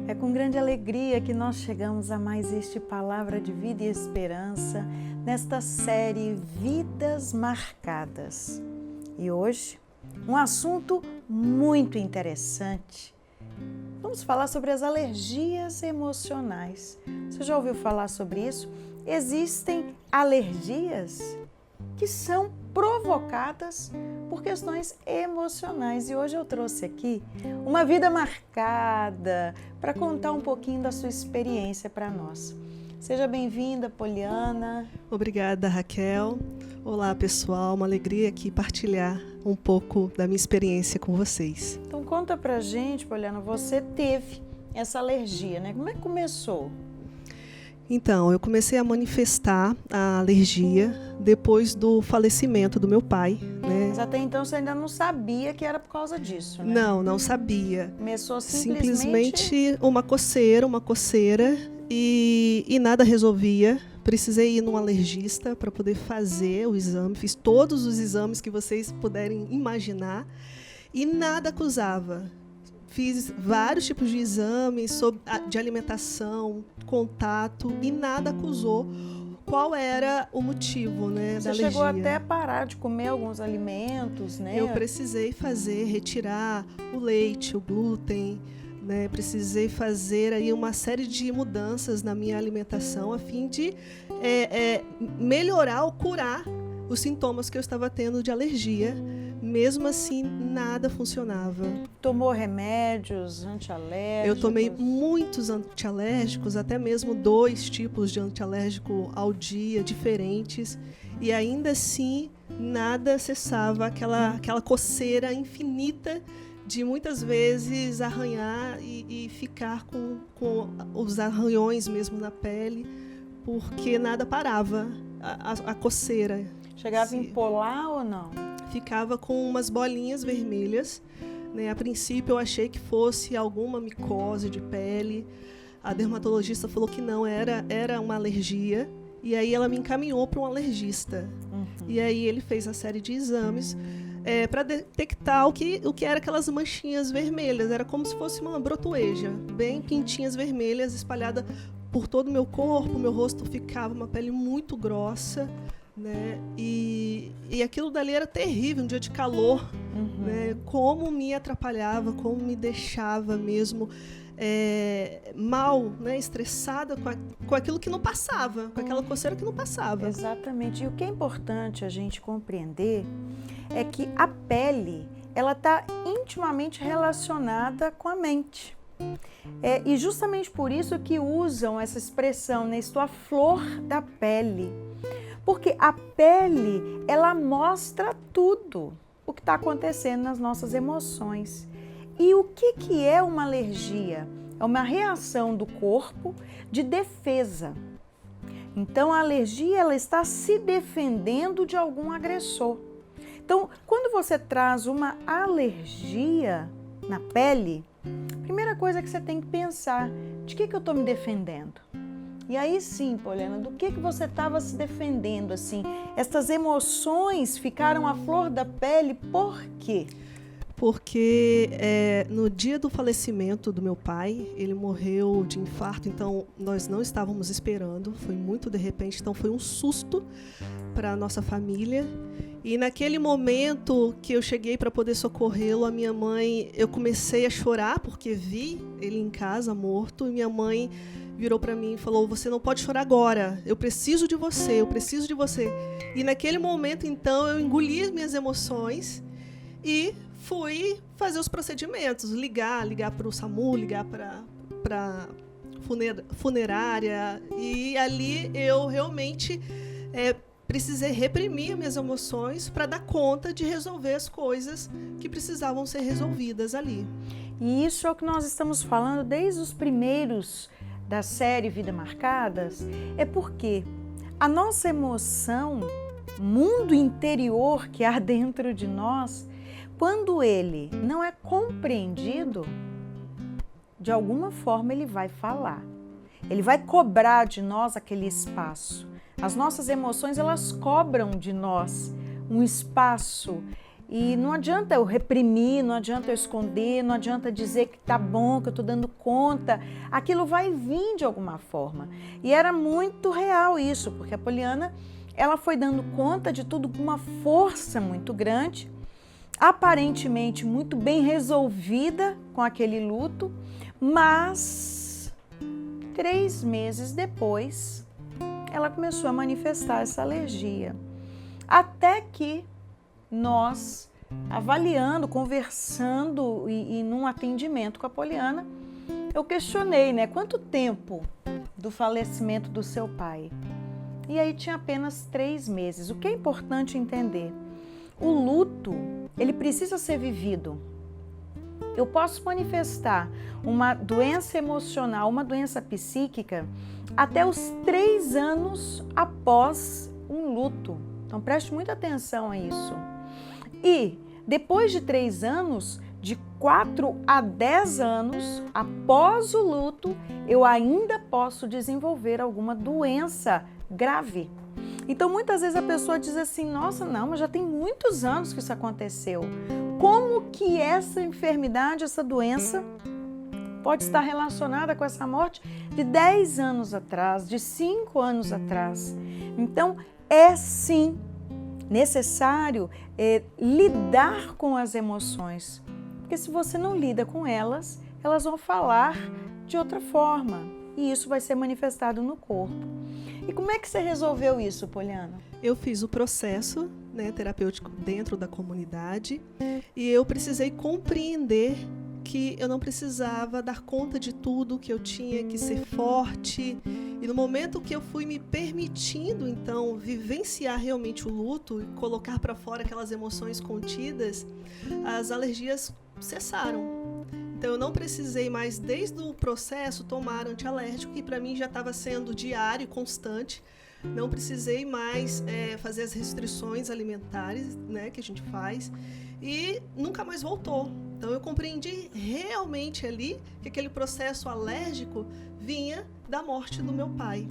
É com grande alegria que nós chegamos a mais este Palavra de Vida e Esperança nesta série Vidas Marcadas. E hoje, um assunto muito interessante. Vamos falar sobre as alergias emocionais. Você já ouviu falar sobre isso? Existem alergias que são provocadas por questões emocionais. E hoje eu trouxe aqui uma vida marcada para contar um pouquinho da sua experiência para nós. Seja bem-vinda, Poliana. Obrigada, Raquel. Olá, pessoal. Uma alegria aqui partilhar um pouco da minha experiência com vocês. Então conta pra gente, Poliana, você teve essa alergia, né? Como é que começou? Então, eu comecei a manifestar a alergia depois do falecimento do meu pai, né? Mas até então você ainda não sabia que era por causa disso, né? Não sabia. Começou Simplesmente uma coceira e nada resolvia. Precisei ir num alergista para poder fazer o exame. Fiz todos os exames que vocês puderem imaginar e nada acusava. Fiz vários tipos de exames de alimentação, contato e nada acusou qual era o motivo, né, da alergia. Você chegou até a parar de comer alguns alimentos, né? Eu precisei retirar o leite, o glúten, né? Precisei fazer aí uma série de mudanças na minha alimentação a fim de melhorar ou curar os sintomas que eu estava tendo de alergia. Mesmo assim, nada funcionava. Tomou remédios antialérgicos? Eu tomei muitos antialérgicos, até mesmo 2 tipos de antialérgico ao dia, diferentes. E ainda assim, nada cessava aquela coceira infinita de muitas vezes arranhar e ficar com os arranhões mesmo na pele, porque nada parava, a coceira. Chegava a empolar ou não? Ficava com umas bolinhas vermelhas, né? A princípio eu achei que fosse alguma micose de pele. A dermatologista falou que não, era uma alergia. E aí ela me encaminhou para um alergista. E aí ele fez a série de exames para detectar o que era aquelas manchinhas vermelhas. Era como se fosse uma brotoeja, bem pintinhas vermelhas espalhadas por todo o meu corpo. Meu rosto ficava uma pele muito grossa, né? E aquilo dali era terrível, um dia de calor, né? Como me atrapalhava, como me deixava mesmo mal, né? Estressada com aquilo que não passava, com aquela coceira que não passava. Exatamente. E o que é importante a gente compreender é que a pele, ela está intimamente relacionada com a mente. E justamente por isso que usam essa expressão, né? Estou à flor da pele. Porque a pele, ela mostra tudo o que está acontecendo nas nossas emoções. E o que é uma alergia? É uma reação do corpo de defesa. Então, a alergia, ela está se defendendo de algum agressor. Então, quando você traz uma alergia na pele, a primeira coisa que você tem que pensar, de que eu estou me defendendo? E aí sim, Poliana, do que você estava se defendendo, assim? Estas emoções ficaram à flor da pele, por quê? Porque no dia do falecimento do meu pai, ele morreu de infarto, então nós não estávamos esperando, foi muito de repente, então foi um susto para a nossa família. E naquele momento que eu cheguei para poder socorrê-lo, a minha mãe, eu comecei a chorar porque vi ele em casa morto, e minha mãe virou para mim e falou: você não pode chorar agora, eu preciso de você, eu preciso de você. E naquele momento, então, eu engoli as minhas emoções e fui fazer os procedimentos, ligar para o SAMU, ligar para funerária. E ali eu realmente precisei reprimir minhas emoções para dar conta de resolver as coisas que precisavam ser resolvidas ali. E isso é o que nós estamos falando desde os primeiros da série Vidas Marcadas, é porque a nossa emoção, mundo interior que há dentro de nós, quando ele não é compreendido, de alguma forma ele vai falar. Ele vai cobrar de nós aquele espaço. As nossas emoções, elas cobram de nós um espaço E não adianta eu reprimir, não adianta eu esconder, não adianta dizer que tá bom, que eu tô dando conta. Aquilo vai vir de alguma forma. E era muito real isso, porque a Poliana, ela foi dando conta de tudo com uma força muito grande, aparentemente muito bem resolvida com aquele luto, mas 3 meses depois, ela começou a manifestar essa alergia. Até que nós, avaliando, conversando e num atendimento com a Poliana, eu questionei, né? Quanto tempo do falecimento do seu pai? E aí tinha apenas 3 meses. O que é importante entender? O luto, ele precisa ser vivido. Eu posso manifestar uma doença emocional, uma doença psíquica, até os 3 anos após um luto. Então preste muita atenção a isso. E depois de 3 anos, de 4 a 10 anos após o luto, eu ainda posso desenvolver alguma doença grave. Então muitas vezes a pessoa diz assim, nossa, não, mas já tem muitos anos que isso aconteceu. Como que essa enfermidade, essa doença pode estar relacionada com essa morte de 10 anos atrás, de 5 anos atrás? Então é sim necessário lidar com as emoções, porque se você não lida com elas, elas vão falar de outra forma e isso vai ser manifestado no corpo. E como é que você resolveu isso, Poliana? Eu fiz o processo, né, terapêutico dentro da comunidade e eu precisei compreender que eu não precisava dar conta de tudo, que eu tinha que ser forte. E no momento que eu fui me permitindo, então, vivenciar realmente o luto e colocar para fora aquelas emoções contidas, as alergias cessaram. Então, eu não precisei mais, desde o processo, tomar antialérgico, que para mim já estava sendo diário, constante. Não precisei mais fazer as restrições alimentares, né, que a gente faz. E nunca mais voltou. Então, eu compreendi realmente ali que aquele processo alérgico vinha da morte do meu pai.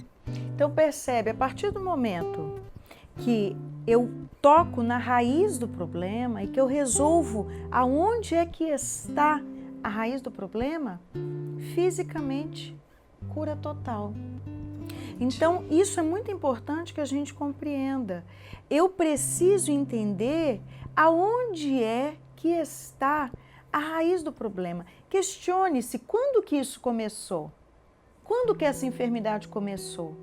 Então, percebe, a partir do momento que eu toco na raiz do problema e que eu resolvo aonde é que está a raiz do problema, fisicamente, cura total. Então, isso é muito importante que a gente compreenda. Eu preciso entender aonde é que está a raiz do problema. Questione-se quando que isso começou? Quando que essa enfermidade começou?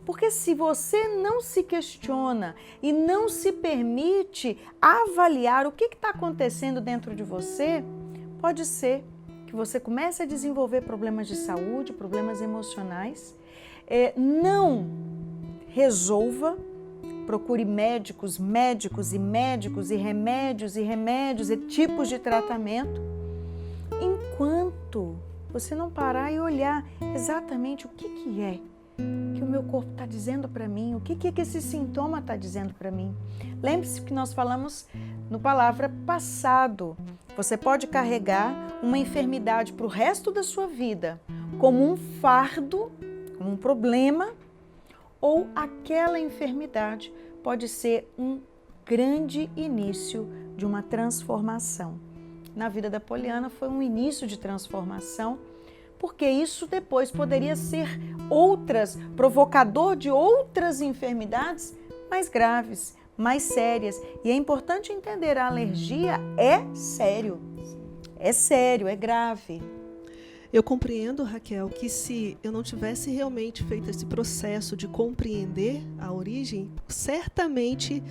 Porque se você não se questiona e não se permite avaliar o que está acontecendo dentro de você, pode ser que você comece a desenvolver problemas de saúde, problemas emocionais, não resolva, procure médicos e remédios e tipos de tratamento, enquanto você não parar e olhar exatamente o que é que o meu corpo está dizendo para mim, o que é que esse sintoma está dizendo para mim. Lembre-se que nós falamos no palavra passado. Você pode carregar uma enfermidade para o resto da sua vida como um fardo, como um problema, ou aquela enfermidade pode ser um grande início de uma transformação. Na vida da Poliana foi um início de transformação, porque isso depois poderia ser provocador de outras enfermidades mais graves, mais sérias. E é importante entender, a alergia é sério, é grave. Eu compreendo, Raquel, que se eu não tivesse realmente feito esse processo de compreender a origem, certamente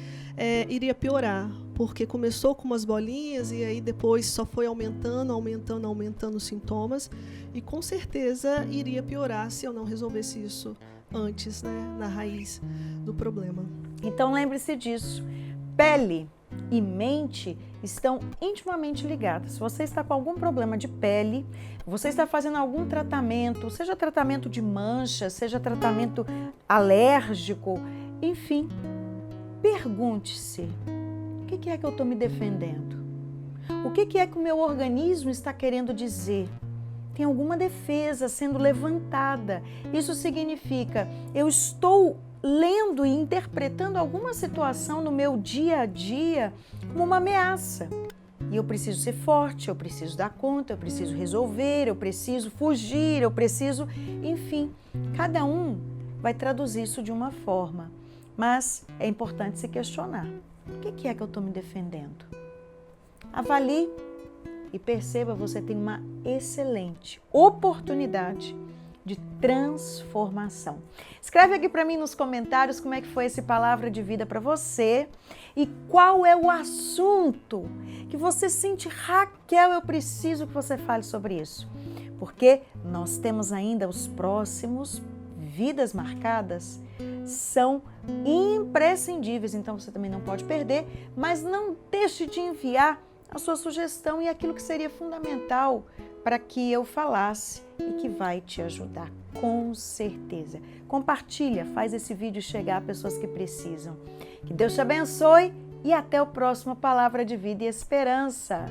iria piorar, porque começou com umas bolinhas e aí depois só foi aumentando os sintomas e com certeza iria piorar se eu não resolvesse isso antes, né, na raiz do problema. Então lembre-se disso, pele e mente estão intimamente ligadas. Se você está com algum problema de pele, você está fazendo algum tratamento, seja tratamento de mancha, seja tratamento alérgico, enfim, pergunte-se, o que é que eu estou me defendendo? O que é que o meu organismo está querendo dizer? Tem alguma defesa sendo levantada. Isso significa, eu estou lendo e interpretando alguma situação no meu dia a dia como uma ameaça. E eu preciso ser forte, eu preciso dar conta, eu preciso resolver, eu preciso fugir, eu preciso... Enfim, cada um vai traduzir isso de uma forma. Mas é importante se questionar. O que é que eu estou me defendendo? Avalie e perceba, você tem uma excelente oportunidade de transformação. Escreve aqui para mim nos comentários como é que foi esse Palavra de Vida para você e qual é o assunto que você sente, Raquel, eu preciso que você fale sobre isso. Porque nós temos ainda os próximos Vidas Marcadas, são imprescindíveis, então você também não pode perder, mas não deixe de enviar a sua sugestão e aquilo que seria fundamental para que eu falasse e que vai te ajudar, com certeza. Compartilha, faz esse vídeo chegar a pessoas que precisam. Que Deus te abençoe e até o próximo Palavra de Vida e Esperança.